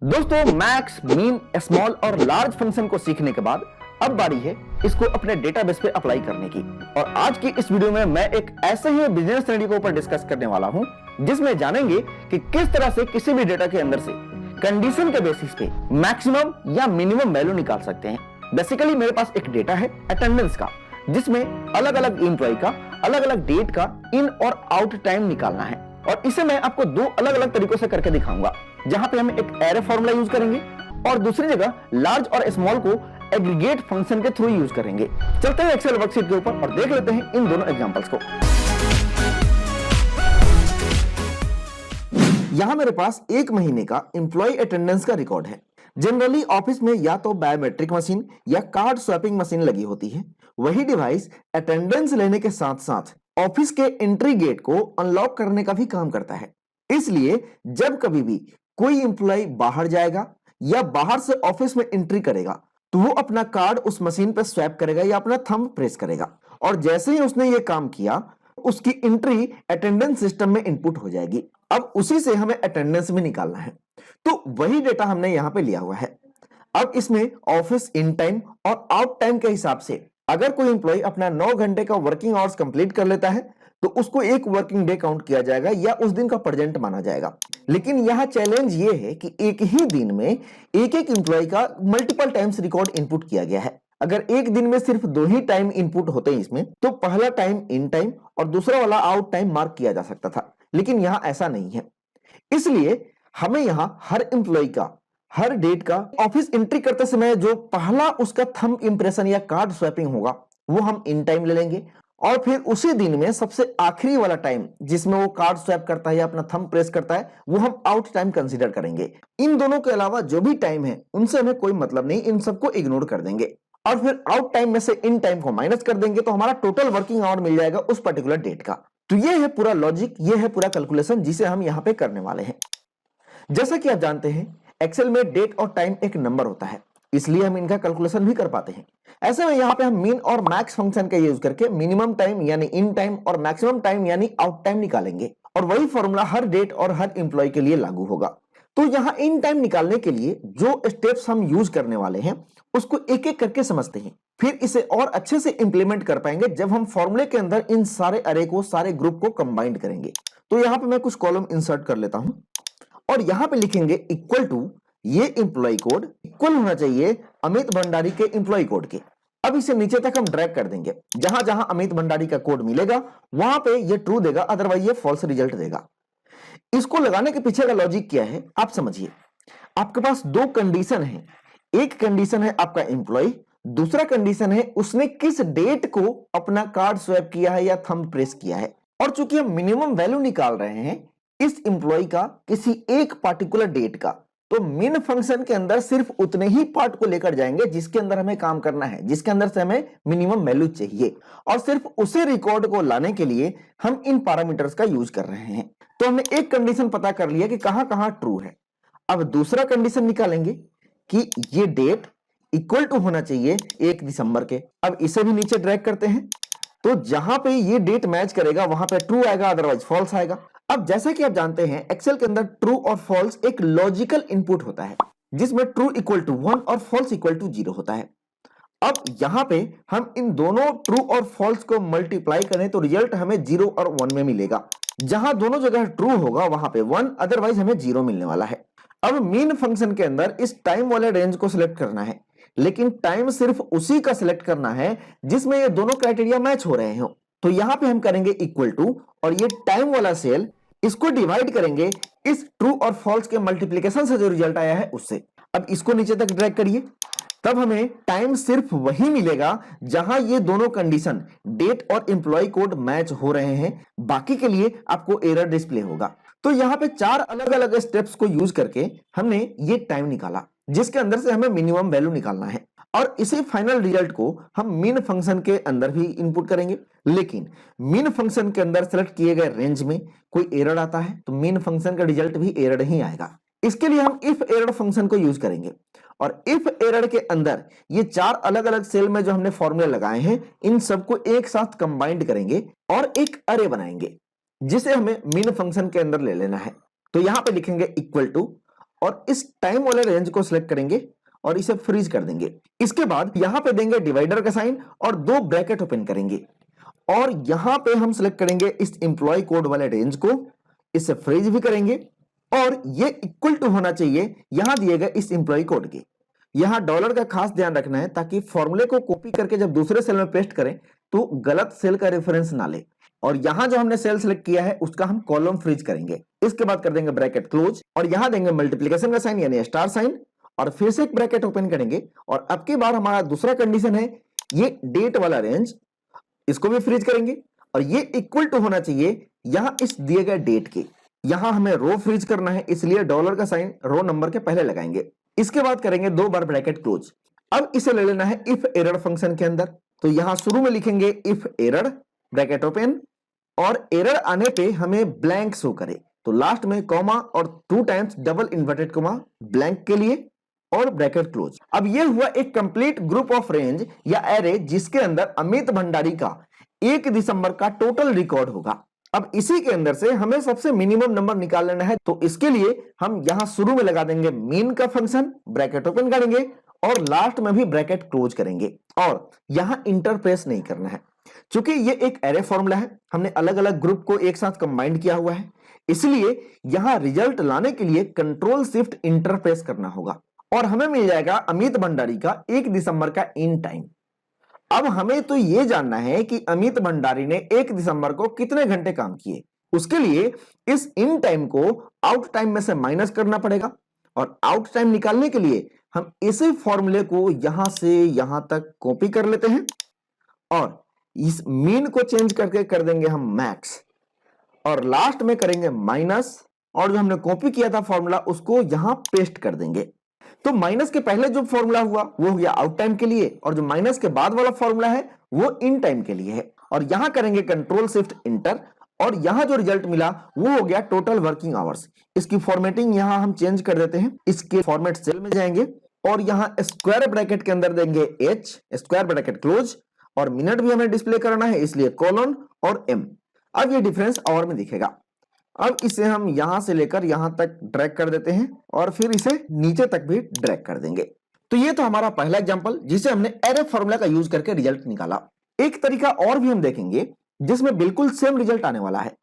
दोस्तों, max, mean, small और large function को सीखने के बाद अब बारी है इसको अपने डेटाबेस पे अप्लाई करने की। और आज की इस वीडियो में मैं एक ऐसे ही बिजनेस स्टडी के ऊपर डिस्कस करने वाला हूं जिसमें जानेंगे कि किस तरह से किसी भी डेटा के अंदर से कंडीशन के बेसिस पे मैक्सिमम या मिनिमम वैल्यू निकाल सकते हैं। बेसिकली मेरे पास एक डेटा है अटेंडेंस का, जिसमें अलग अलग एम्प्लॉय का अलग अलग डेट का इन और आउट टाइम निकालना है। और इसे मैं आपको दो अलग अलग तरीकों से करके दिखाऊंगा, जहां पे हम एक एरे फॉर्मूला यूज करेंगे और दूसरी जगह लार्ज और स्मॉल को एग्रीगेट फंक्शन के थ्रू यूज करेंगे। चलते हैं एक्सेल वर्कशीट के ऊपर और देख लेते हैं इन दोनों एग्जांपल्स को। यहां मेरे पास एक महीने का एम्प्लॉय अटेंडेंस का रिकॉर्ड है। जनरली ऑफिस में या तो बायोमेट्रिक मशीन या कार्ड स्वैपिंग मशीन लगी होती है। वही डिवाइस अटेंडेंस लेने के साथ साथ ऑफिस के एंट्री गेट को अनलॉक करने का भी काम करता है। इसलिए जब कभी भी कोई एम्प्लॉय बाहर जाएगा या बाहर से ऑफिस में एंट्री करेगा तो वो अपना कार्ड उस मशीन पर स्वैप करेगा या अपना थंब प्रेस करेगा, और जैसे ही उसने ये काम किया उसकी एंट्री अटेंडेंस सिस्टम में इनपुट हो जाएगी। अब उसी से हमें अटेंडेंस भी निकालना है, तो वही डेटा हमने यहां पे लिया हुआ है। अब इसमें ऑफिस इन टाइम और आउट टाइम के हिसाब से अगर कोई एम्प्लॉय अपना 9 घंटे का वर्किंग आवर्स कंप्लीट कर लेता है तो उसको एक वर्किंग डे काउंट किया जाएगा या उस दिन का प्रेजेंट माना जाएगा। लेकिन यहां चैलेंज ये है कि एक ही दिन में एक एक एम्प्लॉय का मल्टीपल टाइम्स रिकॉर्ड इनपुट किया गया है। अगर एक दिन में सिर्फ 2 ही टाइम इनपुट होते हैं इसमें, तो पहला टाइम इन टाइम और दूसरा वाला आउट टाइम मार्क किया जा सकता था, लेकिन यहां ऐसा नहीं है। इसलिए हमें यहां हर एम्प्लॉय का हर डेट का ऑफिस एंट्री करते समय जो पहला उसका थंब इंप्रेशन या कार्ड स्वैपिंग होगा वो हम इन टाइम ले लेंगे, और फिर उसी दिन में सबसे आखिरी वाला टाइम जिसमें वो कार्ड स्वैप करता है या अपना थंब प्रेस करता है वो हम आउट टाइम कंसीडर करेंगे। इन दोनों के अलावा जो भी टाइम है उनसे हमें कोई मतलब नहीं, इन सबको इग्नोर कर देंगे और फिर आउट टाइम में से इन टाइम को माइनस कर देंगे तो हमारा टोटल वर्किंग आवर मिल जाएगा उस पर्टिकुलर डेट का। तो ये है पूरा लॉजिक, ये है पूरा कैलकुलेशन जिसे हम यहां पे करने वाले हैं। जैसा कि आप जानते हैं एक्सेल में डेट और टाइम एक नंबर होता है, इसलिए हम इनका कैलकुलेशन भी कर पाते हैं। ऐसे में यहां पे हम मीन और मैक्स फंक्शन का यूज करके मिनिमम टाइम यानी इन टाइम और मैक्सिमम टाइम यानी आउट टाइम निकालेंगे, और वही फॉर्मूला हर डेट और हर एम्प्लॉय के लिए लागू होगा। तो यहां इन टाइम निकालने के लिए जो स्टेप्स हम यूज करने वाले हैं उसको एक एक करके समझते हैं, फिर इसे और अच्छे से इंप्लीमेंट कर पाएंगे जब हम फॉर्मूले के अंदर इन सारे अरे को, सारे ग्रुप को कंबाइंड करेंगे। तो यहां पे मैं कुछ कॉलम इंसर्ट कर लेता हूं और यहां पे लिखेंगे इक्वल टू, ये एम्प्लॉय कोड इक्वल होना चाहिए अमित भंडारी के एम्प्लॉय कोड के। अब इसे नीचे तक हम ड्रैग कर देंगे, जहां जहां अमित भंडारी का कोड मिलेगा वहां पे ये ट्रू देगा, अदरवाइज ये फॉल्स रिजल्ट देगा। इसको लगाने के पीछे का लॉजिक क्या है आप समझिए। आपके पास दो कंडीशन है, एक कंडीशन है आपका एम्प्लॉय, दूसरा कंडीशन है उसने किस डेट को अपना कार्ड स्वैप किया है या थंब प्रेस किया है। और चूंकि हम मिनिमम वैल्यू निकाल रहे हैं इस एम्प्लॉय का किसी एक पार्टिकुलर डेट का, तो मिन फंक्शन के अंदर सिर्फ उतने ही पार्ट को लेकर जाएंगे जिसके अंदर हमें काम करना है, जिसके अंदर से हमें मिनिमम वैल्यू चाहिए, और सिर्फ उसी रिकॉर्ड को लाने के लिए हम इन पैरामीटर्स का यूज कर रहे हैं। तो हमने एक कंडीशन पता कर लिया कि कहां कहां ट्रू है। अब दूसरा कंडीशन निकालेंगे कि ये डेट इक्वल टू होना चाहिए 1 दिसंबर के। अब इसे भी नीचे ड्रैग करते हैं, तो जहां पे ये डेट मैच करेगा वहां पे ट्रू आएगा, अदरवाइज फॉल्स आएगा। अब जैसा कि आप जानते हैं एक्सेल के अंदर ट्रू और फॉल्स एक लॉजिकल इनपुट होता है, जिसमें ट्रू इक्वल टू 1 और फॉल्स इक्वल टू 0 होता है। अब यहां पे हम इन दोनों ट्रू और फॉल्स को मल्टीप्लाई करें तो रिजल्ट हमें 0 और 1 में मिलेगा। जहां दोनों जगह ट्रू होगा वहां पे 1, अदरवाइज हमें 0 मिलने वाला है। अब मीन फंक्शन के अंदर इस टाइम वाले रेंज को सिलेक्ट करना है, लेकिन टाइम सिर्फ उसी का सिलेक्ट करना है जिसमें ये दोनों क्राइटेरिया मैच हो रहे हो। तो यहां पे हम करेंगे इक्वल टू, और ये टाइम वाला सेल इसको डिवाइड करेंगे इस ट्रू और फॉल्स के मल्टीप्लिकेशन से जो रिजल्ट आया है उससे। अब इसको नीचे तक ड्रैग करिए, तब हमें टाइम सिर्फ वही मिलेगा जहां ये दोनों कंडीशन डेट और एम्प्लॉय कोड मैच हो रहे हैं, बाकी के लिए आपको एरर डिस्प्ले होगा। तो यहां पे 4 अलग अलग स्टेप्स को यूज करके हमने ये टाइम निकाला जिसके अंदर से हमें मिनिमम वैल्यू निकालना है, और इसी फाइनल रिजल्ट को हम मीन फंक्शन के अंदर भी इनपुट करेंगे। लेकिन मीन फंक्शन के अंदर सेलेक्ट किए गए रेंज में कोई एरर आता है तो मीन फंक्शन का रिजल्ट भी एरर ही आएगा। इसके लिए हम इफ एरर फंक्शन को यूज करेंगे, और इफ एरर के अंदर ये 4 अलग अलग सेल में जो हमने फॉर्मूले लगाए हैं इन सबको एक साथ कंबाइंड करेंगे और एक अरे बनाएंगे जिसे हमें मीन फंक्शन के अंदर ले लेना है। तो यहां पे लिखेंगे इक्वल टू, और इस टाइम वाले रेंज को सिलेक्ट करेंगे और इसे फ्रीज कर देंगे। इसके बाद यहां पे देंगे डिवाइडर का साइन और दो ब्रैकेट ओपन करेंगे और यहां पे हम सिलेक्ट करेंगे इस एम्प्लॉय कोड वाले रेंज को, इसे फ्रीज भी करेंगे और ये इक्वल टू होना चाहिए यहां दिए गए इस एम्प्लॉय कोड के। यहां डॉलर का खास ध्यान रखना है ताकि फॉर्मूले को कॉपी करके जब दूसरे सेल में पेस्ट करें तो गलत सेल का रेफरेंस ना ले। और यहां जो हमने सेल सिलेक्ट किया है उसका हम कॉलम फ्रीज करेंगे। इसके बाद कर देंगे ब्रैकेट क्लोज और यहां देंगे मल्टीप्लिकेशन का साइन यानी स्टार साइन और फिर से एक ब्रैकेट ओपन करेंगे और अब की बार हमारा दूसरा कंडीशन है ये डेट वाला रेंज, इसको भी फ्रीज करेंगे और ये इक्वल टू होना चाहिए यहां इस दिए गए डेट के। यहां हमें रो फ्रीज करना है इसलिए डॉलर का साइन रो नंबर के पहले लगाएंगे। इसके बाद करेंगे दो बार ब्रैकेट क्लोज। अब इसे ले लेना है इफ एरर फंक्शन के अंदर, तो यहां शुरू में लिखेंगे इफ एरर ब्रैकेट ओपन और एरर आने पे हमें ब्लैंक शो करे तो लास्ट में कॉमा और 2 times double inverted comma blank के लिए और ब्रैकेट क्लोज। अब ये हुआ एक कंप्लीट ग्रुप ऑफ रेंज या एरे जिसके अंदर अमित भंडारी का 1 दिसंबर का टोटल रिकॉर्ड होगा। अब इसी के अंदर से हमें सबसे मिनिमम नंबर निकाल लेना है, तो इसके लिए हम यहां शुरू में लगा देंगे मीन का फंक्शन, ब्रैकेट ओपन करेंगे और लास्ट में भी ब्रैकेट क्लोज करेंगे और यहां इंटरप्रेस नहीं करना है। चूंकि ये एक एरे फॉर्मूला है, हमने अलग अलग ग्रुप को एक साथ कंबाइंड किया हुआ है, इसलिए यहां रिजल्ट लाने के लिए कंट्रोल शिफ्ट इंटरप्रेस करना होगा और हमें मिल जाएगा अमित भंडारी का 1 दिसंबर का इन टाइम। अब हमें तो यह जानना है कि अमित भंडारी ने 1 दिसंबर को कितने घंटे काम किए। उसके लिए इस इन टाइम को आउट टाइम में से माइनस करना पड़ेगा और आउट टाइम निकालने के लिए हम इसी फॉर्मूले को यहां से यहां तक कॉपी कर लेते हैं और इस मीन को चेंज करके कर देंगे हम मैक्स और लास्ट में करेंगे माइनस और जो हमने कॉपी किया था फॉर्मूला उसको यहां पेस्ट कर देंगे। तो माइनस के पहले जो फॉर्मूला हुआ वो हो गया आउट टाइम के लिए और जो माइनस के बाद वाला फॉर्मूला है वो इन टाइम के लिए है और यहां करेंगे कंट्रोल शिफ्ट इंटर और यहां जो रिजल्ट मिला वो हो गया टोटल वर्किंग आवर्स। इसकी फॉर्मेटिंग यहां हम चेंज कर देते हैं, इसके फॉर्मेट सेल में जाएंगे और यहां स्क्वायर ब्रैकेट के अंदर देंगे एच स्क्वायर ब्रैकेट क्लोज और मिनट भी हमें डिस्प्ले करना है इसलिए कोलन और एम। अब ये डिफरेंस आवर में दिखेगा। अब इसे हम यहां से लेकर यहां तक ड्रैग कर देते हैं और फिर इसे नीचे तक भी ड्रैग कर देंगे। तो ये तो हमारा पहला एग्जांपल जिसे हमने एरे फॉर्मूला का यूज करके रिजल्ट निकाला। एक तरीका और भी हम देखेंगे जिसमें बिल्कुल सेम रिजल्ट आने वाला है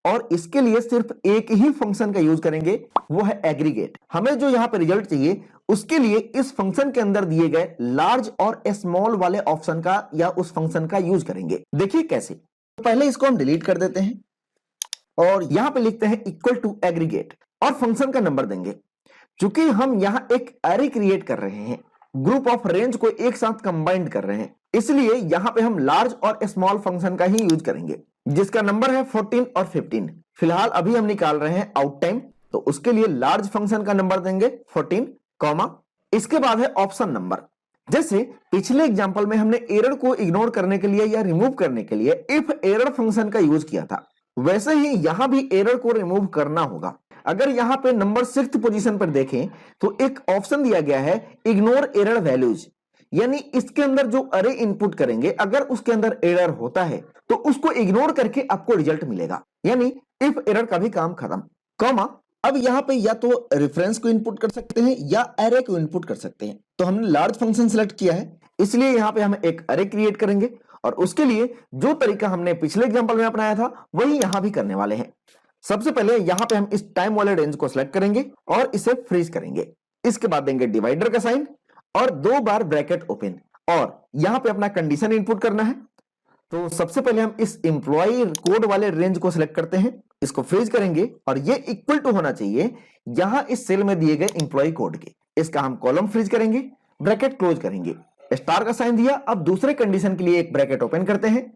और इसके लिए सिर्फ एक ही फंक्शन का यूज करेंगे, वो है एग्रीगेट। हमें जो यहां पे रिजल्ट चाहिए उसके लिए इस फंक्शन के अंदर दिए गए लार्ज और स्मॉल वाले ऑप्शन का या उस फंक्शन का यूज करेंगे। देखिए कैसे। तो पहले इसको हम डिलीट कर देते हैं और यहां पे लिखते हैं इक्वल टू एग्रीगेट और फंक्शन का नंबर देंगे। चूंकि हम यहां एक एरे क्रिएट कर रहे हैं, ग्रुप ऑफ रेंज को एक साथ कंबाइंड कर रहे हैं, इसलिए यहां पे हम लार्ज और स्मॉल फंक्शन का ही यूज करेंगे जिसका नंबर है 14 और 15। फिलहाल अभी हम निकाल रहे हैं आउट टाइम, तो उसके लिए लार्ज फंक्शन का नंबर देंगे 14 कॉमा, इसके बाद है ऑप्शन नंबर। जैसे पिछले एग्जांपल में हमने एरर को इग्नोर करने के लिए या रिमूव करने के लिए इफ एरर फंक्शन का यूज किया था, वैसे ही यहां भी एरर को रिमूव करना होगा। अगर यहां पे नंबर 6th पोजीशन पर देखें तो एक ऑप्शन दिया गया है इग्नोर एरर वैल्यूज, यानी इसके अंदर जो अरे इनपुट करेंगे अगर उसके अंदर एरर होता है तो उसको इग्नोर करके आपको रिजल्ट मिलेगा, यानी इफ एरर का भी काम खत्म कॉमा। अब यहां पे या तो रेफरेंस को इनपुट कर सकते हैं या एरे को इनपुट कर सकते हैं। तो हमने लार्ज फंक्शन सेलेक्ट किया है इसलिए यहां पे हम एक अरे क्रिएट करेंगे और उसके लिए जो तरीका हमने पिछले एग्जांपल में अपनाया था वही यहां भी करने वाले हैं। सबसे पहले यहां पे हम इस टाइम वाले रेंज को सिलेक्ट करेंगे और इसे फ्रीज करेंगे। इसके बाद देंगे डिवाइडर का साइन और 2 बार ब्रैकेट ओपन और यहां पे अपना कंडीशन इनपुट करना है। तो सबसे पहले हम इस एम्प्लॉय कोड वाले रेंज को सिलेक्ट करते हैं, इसको फ्रीज करेंगे और ये इक्वल टू होना चाहिए यहां इस सेल में दिए गए एम्प्लॉय कोड के। इसका हम कॉलम फ्रीज करेंगे, ब्रैकेट क्लोज करेंगे, स्टार का साइन दिया। अब दूसरे कंडीशन के लिए एक ब्रैकेट ओपन करते हैं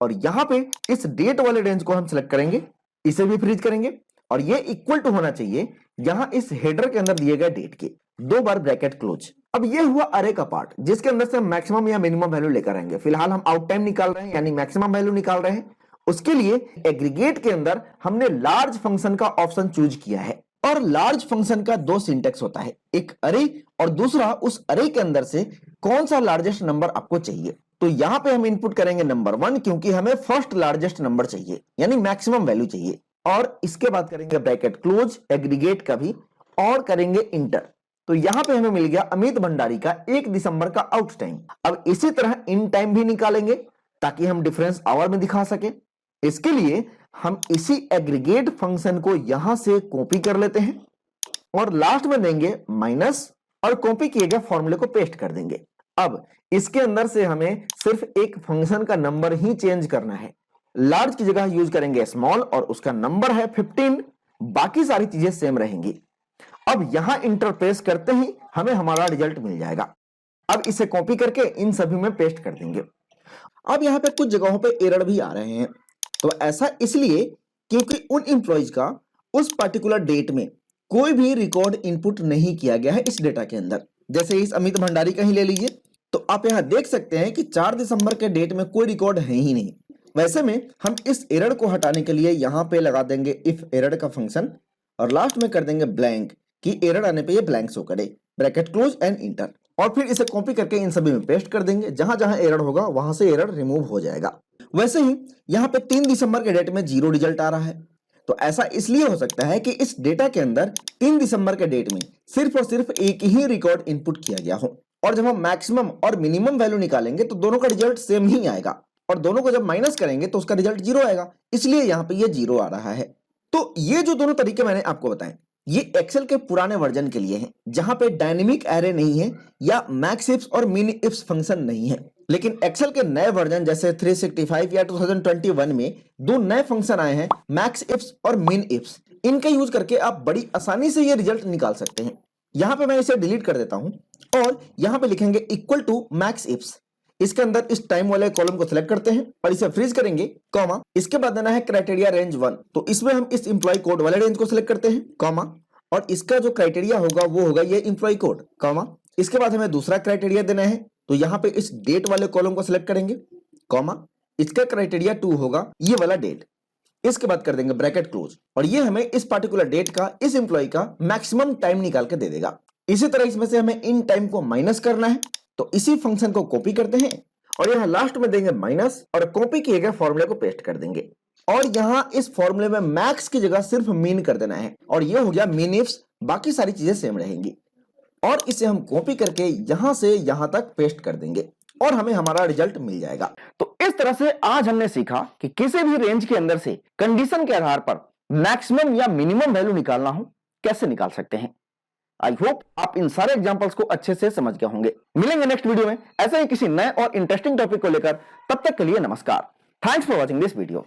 और यहां पे इस डेट वाले रेंज को हम सिलेक्ट करेंगे, इसे भी फ्रीज करेंगे और ये इक्वल टू होना चाहिए यहां इस हेडर के अंदर दिए गए डेट के। 2 बार ब्रैकेट क्लोज। अब ये हुआ अरे का पार्ट जिसके अंदर से मैक्सिमम या मिनिमम वैल्यू लेकर आएंगे। फिलहाल हम आउट टाइम निकाल रहे हैं यानी मैक्सिमम वैल्यू निकाल रहे हैं। उसके लिए एग्रीगेट के अंदर हमने लार्ज फंक्शन का ऑप्शन चूज किया है और लार्ज फंक्शन का 2 सिंटेक्स होता है, एक अरे और दूसरा उस अरे के अंदर से कौन सा लार्जेस्ट नंबर आपको चाहिए। तो यहां पे हम इनपुट करेंगे नंबर 1 क्योंकि हमें फर्स्ट लार्जेस्ट नंबर चाहिए यानी मैक्सिमम वैल्यू चाहिए और इसके बाद करेंगे ब्रैकेट क्लोज एग्रीगेट का भी और करेंगे इंटर, तो यहां पे हमें मिल गया अमित भंडारी का 1 दिसंबर का आउट टाइम। अब इसी तरह इन टाइम भी निकालेंगे ताकि हम डिफरेंस आवर में दिखा सके। इसके लिए हम इसी एग्रीगेट फंक्शन को यहां से कॉपी कर लेते हैं और लास्ट में देंगे माइनस और कॉपी किए गए फॉर्मूले को पेस्ट कर देंगे। अब इसके अंदर से हमें सिर्फ एक फंक्शन का नंबर ही चेंज करना है। लार्ज की जगह यूज करेंगे स्मॉल और उसका नंबर है 15, बाकी सारी चीजें सेम रहेंगी। अब यहां इंटरप्रेस करते ही हमें हमारा रिजल्ट मिल जाएगा। अब इसे कॉपी करके इन सभी में पेस्ट कर देंगे। अब यहां पे कुछ जगहों पे एरर भी आ रहे हैं, तो ऐसा इसलिए क्योंकि उन इंप्लॉइज का उस पर्टिकुलर डेट में कोई भी रिकॉर्ड इनपुट नहीं किया गया है इस डेटा के अंदर। जैसे इस अमित भंडारी का ही ले लीजिए, तो आप यहां देख सकते हैं कि 4 दिसंबर के डेट में कोई रिकॉर्ड है ही नहीं। वैसे में हम इस एरर को हटाने के लिए यहां पे लगा देंगे इफ एरर का फंक्शन और लास्ट में कर देंगे ब्लैंक कि एरर आने पे ये ब्लैंक शो करे, ब्रैकेट क्लोज एंड इंटर, और फिर इसे कॉपी करके इन सभी में पेस्ट कर देंगे। जहां जहां एरर होगा वहां से एरर रिमूव हो जाएगा। वैसे ही यहाँ पे 3 दिसंबर के डेट में 0 रिजल्ट आ रहा है, तो ऐसा इसलिए हो सकता है कि इस डेटा के अंदर 3 दिसंबर के डेट में सिर्फ और सिर्फ एक ही रिकॉर्ड इनपुट किया गया हो, और जब हम मैक्सिमम और मिनिमम वैल्यू निकालेंगे तो दोनों का रिजल्ट सेम ही आएगा, और दोनों को जब माइनस करेंगे तो उसका रिजल्ट 0 आएगा, इसलिए यहाँ पे ये 0 आ रहा है। तो ये जो दोनों तरीके मैंने आपको बताए ये एक्सेल के पुराने वर्जन के लिए हैं, जहां पे डायनेमिक एरे नहीं है या मैक्स इफ्स और मिन इफ्स फंक्शन नहीं है। लेकिन एक्सेल के नए वर्जन जैसे 365 या 2021 में 2 नए फंक्शन आए हैं, मैक्स इफ्स और मिन इफ्स। इनका यूज करके आप बड़ी आसानी से ये रिजल्ट निकाल सकते हैं। यहां पे मैं इसे डिलीट कर देता हूं और यहां पे लिखेंगे इक्वल टू मैक्स इफ्स। इसके अंदर इस टाइम वाले कॉलम को सिलेक्ट करते हैं और इसे फ्रीज करेंगे, कॉमा, इसके बाद देना है क्राइटेरिया रेंज 1, तो इसमें हम इस इंप्लॉय कोड वाले रेंज को सिलेक्ट करते हैं, कॉमा, और इसका जो क्राइटेरिया होगा वो होगा ये इंप्लॉय कोड, कॉमा, इसके बाद हमें दूसरा क्राइटेरिया देना है, तो यहां पे इस डेट वाले कॉलम को सिलेक्ट करेंगे, कॉमा, इसका क्राइटेरिया 2 होगा ये वाला डेट, इसके बाद कर देंगे ब्रैकेट क्लोज, और ये हमें इस पार्टिकुलर डेट का, इस इंप्लॉय का मैक्सिमम टाइम निकाल के दे देगा। इसी तरह इसमें से हमें इन टाइम को माइनस करना है, तो इसी फंक्शन को कॉपी करते हैं और यहां लास्ट में देंगे माइनस और कॉपी किए गए फॉर्मूले को पेस्ट कर देंगे, और यहां इस फॉर्मूले में मैक्स की जगह सिर्फ मीन कर देना है, और ये हो गया मीन इफ्स, बाकी सारी चीजें सेम रहेंगी, और इसे हम कॉपी करके यहां से यहां तक पेस्ट कर देंगे और हमें हमारा रिजल्ट मिल जाएगा। तो इस तरह से आज हमने सीखा कि किसी भी रेंज के अंदर से कंडीशन के आधार पर मैक्सिमम या मिनिमम वैल्यू निकालना हो कैसे निकाल सकते हैं। आई होप आप इन सारे एग्जांपल्स को अच्छे से समझ गए होंगे। मिलेंगे नेक्स्ट वीडियो में ऐसे ही किसी नए और इंटरेस्टिंग टॉपिक को लेकर, तब तक के लिए नमस्कार। Thanks for watching this video.